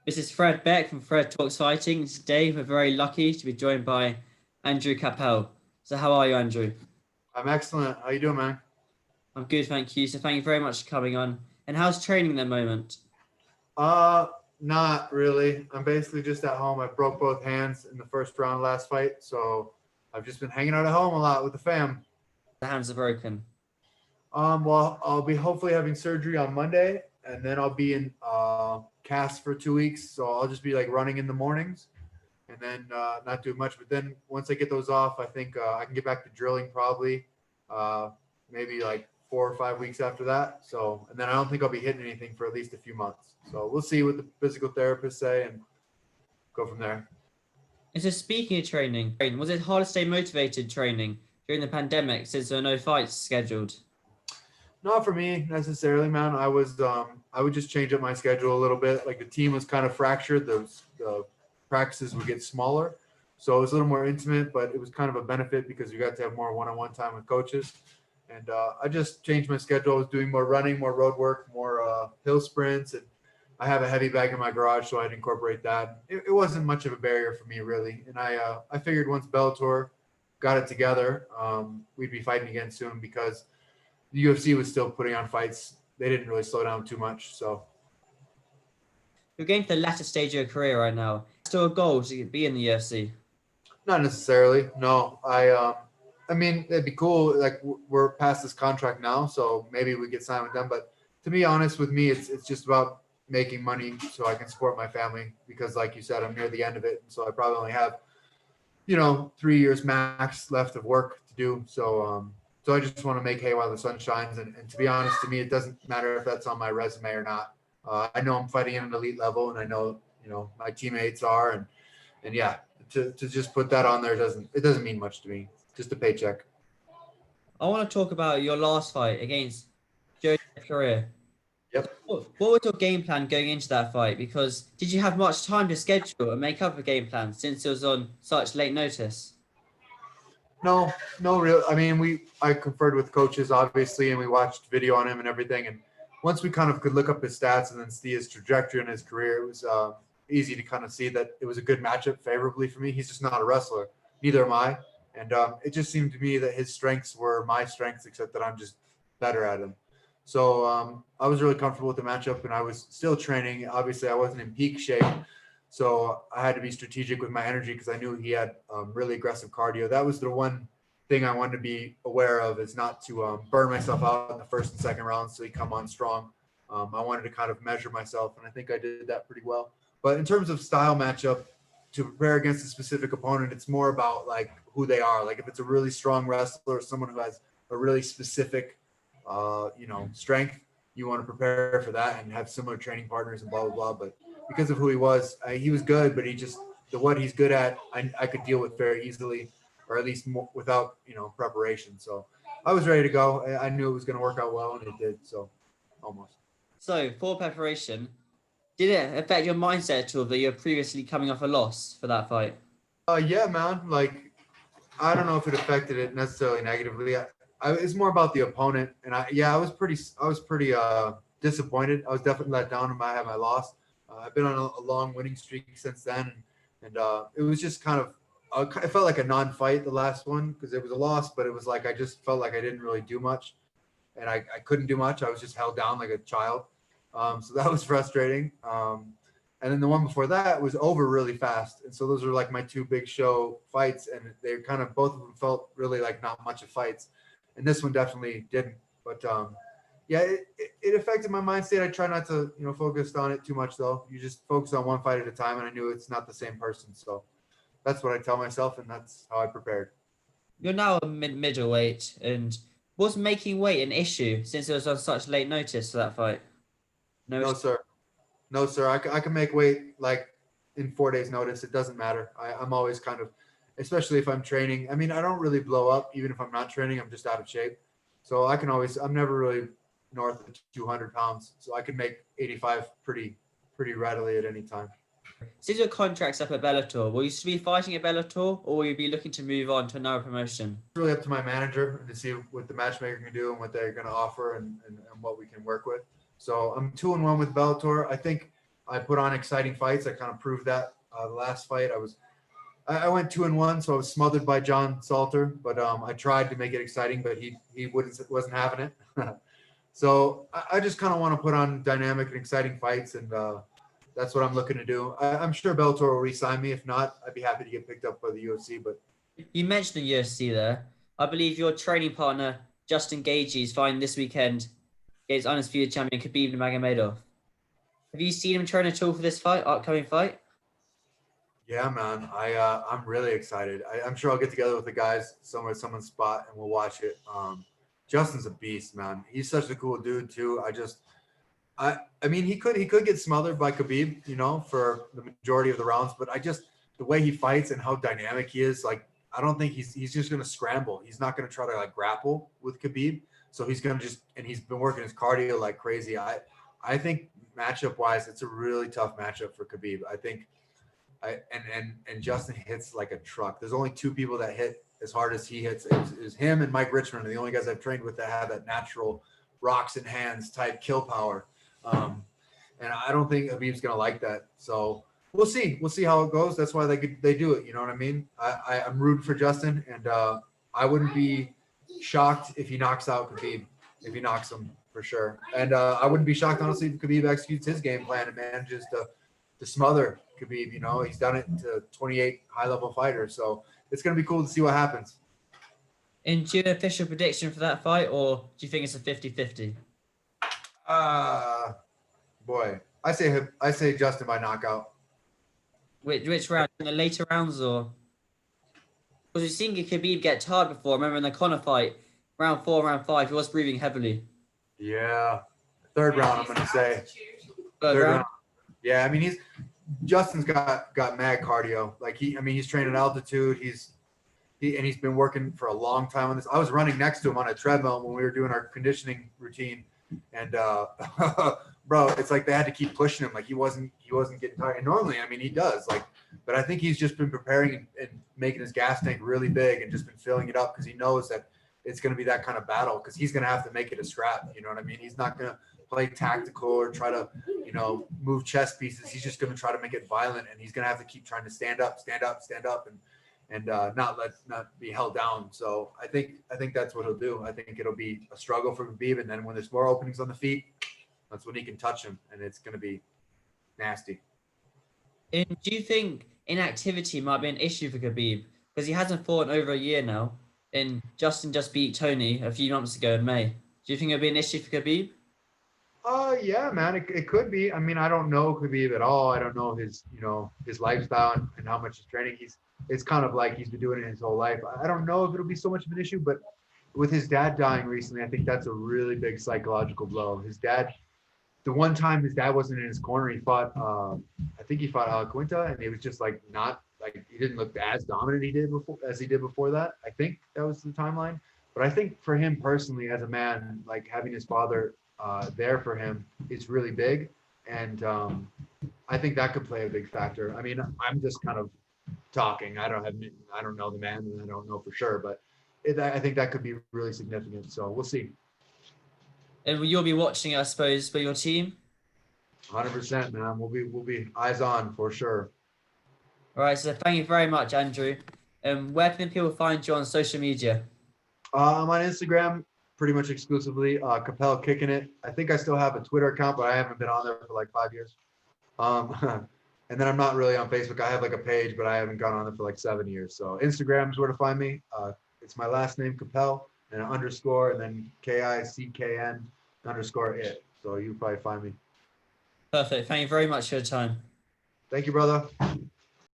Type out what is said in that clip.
This is Fred Beck from Fred Talks Fighting. Today we're very lucky to be joined by Andrew Kapel. So how are you, Andrew? I'm excellent. How you doing, man? I'm good, thank you. So thank you very much for coming on. And how's training at the moment? Uh, Not really. I'm basically just at home. I broke both hands in the first round last fight, so I've just been hanging out at home a lot with the fam. The hands are broken. Well, I'll be hopefully having surgery on Monday, and then I'll be in cast for 2 weeks. So I'll just be like running in the mornings, and then not doing much. But then once I get those off, I think I can get back to drilling probably, uh, maybe like 4 or 5 weeks after that. So, and then I don't think I'll be hitting anything for at least a few months. So we'll see what the physical therapists say and go from there. And so speaking of training, was it hard to stay motivated training during the pandemic since there were no fights scheduled? Not for me necessarily, man. I would just change up my schedule a little bit. Like the team was kind of fractured. The practices would get smaller, so it was a little more intimate. But it was kind of a benefit because you got to have more one-on-one time with coaches. And I just changed my schedule. I was doing more running, more road work, more hill sprints, and I have a heavy bag in my garage, so I'd incorporate that. It wasn't much of a barrier for me really, and I figured once Bellator got it together, we'd be fighting again soon because the UFC was still putting on fights. They didn't really slow down too much. So You're getting to the latter stage of your career right now. Still a goal to be in the UFC. not necessarily. No, I mean, it'd be cool. Like we're past this contract now, so maybe we get signed with them. But to be honest with me, it's just about making money so I can support my family because, like you said, I'm near the end of it, and so I probably only have 3 years max left of work to do. So I just want to make hay while the sun shines. And to be honest, to me, it doesn't matter if that's on my resume or not. I know I'm fighting at an elite level, and I know my teammates are, and yeah, to just put that on there doesn't mean much to me. Just a paycheck. I want to talk about your last fight against Joe Career. Yep. What was your game plan going into that fight? Because did you have much time to schedule and make up a game plan since it was on such late notice? No, no real. I mean, I conferred with coaches obviously, and we watched video on him and everything. And once we kind of could look up his stats and then see his trajectory in his career, it was easy to kind of see that it was a good matchup favorably for me. He's just not a wrestler. Neither am I. And it just seemed to me that his strengths were my strengths, except that I'm just better at them. So I was really comfortable with the matchup, and I was still training. Obviously, I wasn't in peak shape, so I had to be strategic with my energy because I knew he had really aggressive cardio. That was the one thing I wanted to be aware of, is not to burn myself out in the first and second rounds so he come on strong. I wanted to kind of measure myself, and I think I did that pretty well. But in terms of style matchup, to prepare against a specific opponent, it's more about like who they are. Like if it's a really strong wrestler or someone who has a really specific strength, you want to prepare for that and have similar training partners and blah blah blah. But because of who he was good, but what he's good at, I could deal with very easily, or at least more, without preparation. So I was ready to go. I knew it was going to work out well, and it did. So almost. So for preparation, did it affect your mindset at all that you're previously coming off a loss for that fight? Yeah, man. Like I don't know if it affected it necessarily negatively. It's more about the opponent, and I was pretty disappointed. I was definitely let down in my loss. I've been on a long winning streak since then, and it was just kind of it felt like a non-fight the last one because it was a loss, but it was like I just felt like I didn't really do much, and I couldn't do much. I was just held down like a child, so that was frustrating. And then the one before that was over really fast, and so those were like my two big show fights, and they kind of both of them felt really like not much of fights, and this one definitely didn't. But yeah, it affected my mind state. I try not to focus on it too much though. You just focus on one fight at a time, and I knew it's not the same person, so that's what I tell myself, and that's how I prepared. You're now a middleweight, and was making weight an issue since it was on such late notice for that fight? No. No, sir. No, sir. I can make weight like in 4 days' notice. It doesn't matter. I'm always kind of, especially if I'm training. I mean, I don't really blow up even if I'm not training. I'm just out of shape. So I'm never really north of 200 pounds. So I can make 85 pretty readily at any time. Since your contract's up at Bellator, will you still be fighting at Bellator, or will you be looking to move on to another promotion? It's really up to my manager to see what the matchmaker can do and what they're going to offer and what we can work with. So I'm 2-1 with Bellator. I think I put on exciting fights. I kind of proved that the last fight. I went 2-1, so I was smothered by John Salter, but I tried to make it exciting, but he wasn't having it. So I just kind of want to put on dynamic and exciting fights, and that's what I'm looking to do. I'm sure Bellator will re-sign me. If not, I'd be happy to get picked up by the UFC. But You mentioned the UFC there. I believe your training partner, Justin Gaethje, is fighting this weekend against undisputed champion Khabib Nurmagomedov. Have you seen him train at all for this upcoming fight? yeah, man, I'm really excited. I'm sure I'll get together with the guys somewhere at someone's spot and we'll watch it. Justin's a beast, man. He's such a cool dude too. I mean, he could get smothered by Khabib, for the majority of the rounds, but the way he fights and how dynamic he is, like I don't think he's just gonna scramble. He's not gonna try to like grapple with Khabib. So he's gonna and he's been working his cardio like crazy. I think matchup wise, it's a really tough matchup for Khabib. I think and Justin hits like a truck. There's only two people that hit as hard as he hits. Is him and Mike Richmond are the only guys I've trained with that have that natural rocks in hands type kill power. And I don't think Habib's gonna like that. So we'll see. We'll see how it goes. That's why they do it. You know what I mean? I'm rooting for Justin, and I wouldn't be shocked if he knocks out Khabib, if he knocks him for sure. And I wouldn't be shocked honestly if Khabib executes his game plan and manages to smother Khabib. He's done it to 28 high-level fighters, so it's gonna be cool to see what happens. And do you have an official prediction for that fight, or do you think it's a 50-50? Boy, I say Justin by knockout. Which round? In the later rounds, or because we've seen Khabib get tired before. I remember in the Conor fight, round 4, round 5, he was breathing heavily. Yeah, third round. I'm gonna say Third round. Yeah, I mean Justin's got mad cardio. Like he's training at altitude. He's been working for a long time on this. I was running next to him on a treadmill when we were doing our conditioning routine, and bro, it's like they had to keep pushing him. Like he wasn't getting tired. And normally, I mean, he does. But I think he's just been preparing and making his gas tank really big and just been filling it up because he knows that it's going to be that kind of battle because he's going to have to make it a scrap. You know what I mean? He's not going to play tactical or try to, move chess pieces. He's just going to try to make it violent, and he's going to have to keep trying to stand up, and not be held down. So I think that's what he'll do. I think it'll be a struggle for Khabib, and then when there's more openings on the feet, that's when he can touch him, and it's going to be nasty. And do you think inactivity might be an issue for Khabib because he hasn't fought in over a year now? And Justin just beat Tony a few months ago in May. Do you think it'll be an issue for Khabib? Yeah, man, it could be. I mean, I don't know Khabib at all. I don't know his lifestyle and how much he's training. It's kind of like he's been doing it his whole life. I don't know if it'll be so much of an issue, but with his dad dying recently, I think that's a really big psychological blow. The one time his dad wasn't in his corner, he fought, I think he fought Alaquinta, and he was just like not like he didn't look as dominant as he did before that. I think that was the timeline. But I think for him personally, as a man, like having his father there for him is really big, and I think that could play a big factor. I mean, I'm just kind of talking. I don't know the man, and I don't know for sure, but I think that could be really significant. So we'll see. And you'll be watching it, I suppose, for your team? 100%, man. We'll be eyes on for sure. All right, so thank you very much, Andrew. Where can people find you on social media? I'm on Instagram pretty much exclusively. Kapel Kicking It. I think I still have a Twitter account, but I haven't been on there for like 5 years. And then I'm not really on Facebook. I have like a page, but I haven't gone on there for like 7 years. So Instagram is where to find me. It's my last name, Kapel, and an underscore, and then KICKN _ it. So you'll probably find me. Perfect. Thank you very much for your time. Thank you, brother.